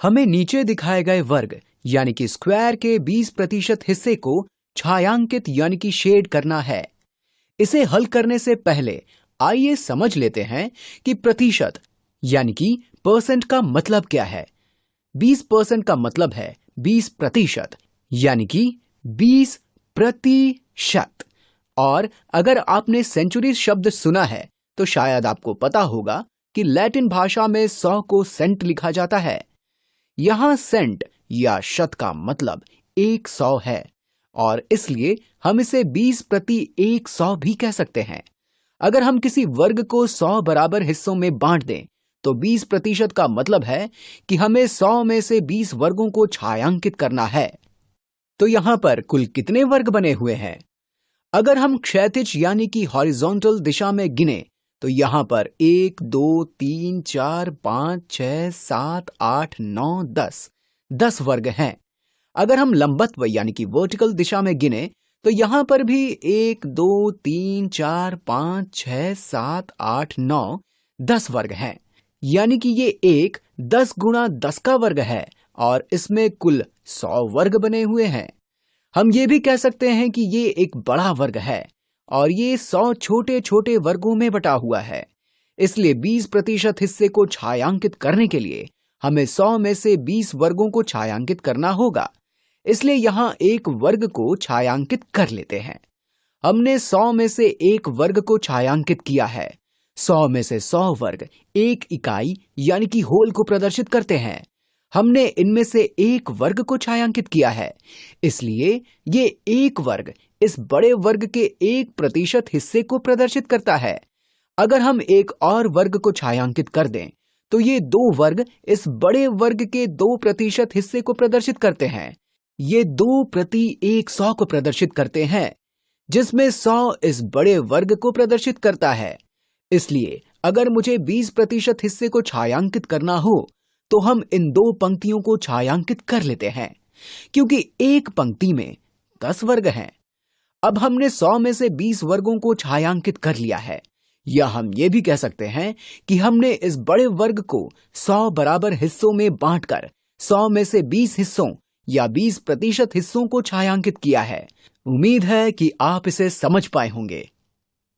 हमें नीचे दिखाए गए वर्ग यानी कि स्क्वायर के 20% हिस्से को छायांकित यानी कि शेड करना है। इसे हल करने से पहले आइए समझ लेते हैं कि प्रतिशत यानी कि परसेंट का मतलब क्या है। 20% का मतलब है 20%, यानी कि 20%। और अगर आपने सेंचुरी शब्द सुना है तो शायद आपको पता होगा कि लैटिन भाषा में 100 को सेंट लिखा जाता है। यहां सेंट या शत का मतलब 100 है और इसलिए हम इसे 20/100 भी कह सकते हैं। अगर हम किसी वर्ग को 100 बराबर हिस्सों में बांट दें तो 20% का मतलब है कि हमें 100 में से 20 वर्गों को छायांकित करना है। तो यहां पर कुल कितने वर्ग बने हुए हैं? अगर हम क्षैतिज यानी कि हॉरिजॉन्टल दिशा में गिने तो यहां पर 1 2 3 4 5 6 7 8 9 10 वर्ग हैं। अगर हम लंबत्व यानी कि वर्टिकल दिशा में गिने तो यहां पर भी 1 2 3 4 5 6 7 8 9 10 वर्ग हैं। यानी कि ये एक 10 गुणा 10 का वर्ग है और इसमें कुल 100 वर्ग बने हुए हैं। हम ये भी कह सकते हैं कि ये एक बड़ा वर्ग है और ये 100 छोटे छोटे वर्गों में बटा हुआ है। इसलिए 20% हिस्से को छायांकित करने के लिए हमें 100 में से 20 वर्गों को छायांकित करना होगा। इसलिए यहां एक वर्ग को छायांकित कर लेते हैं। हमने 100 में से एक वर्ग को छायांकित किया है। 100 में से 100 वर्ग एक इकाई यानी कि होल को प्रदर्शित करते हैं। हमने इनमें से एक वर्ग को छायांकित किया है, इसलिए ये एक वर्ग इस बड़े वर्ग के 1% हिस्से को प्रदर्शित करता है। अगर हम एक और वर्ग को छायांकित कर दें तो ये दो वर्ग इस बड़े वर्ग के 2% हिस्से को प्रदर्शित करते हैं। ये 2/100 को प्रदर्शित करते हैं, जिसमें 100 इस बड़े वर्ग को प्रदर्शित करता है। इसलिए अगर मुझे 20% हिस्से को छायांकित करना हो तो हम इन दो पंक्तियों को छायांकित कर लेते हैं, क्योंकि एक पंक्ति में 10 वर्ग हैं। अब हमने 100 में से 20 वर्गों को छायांकित कर लिया है, या हम ये भी कह सकते हैं कि हमने इस बड़े वर्ग को 100 बराबर हिस्सों में बांटकर 100 में से 20 हिस्सों या 20% हिस्सों को छायांकित किया है। उम्मीद है कि आप इसे समझ पाए होंगे।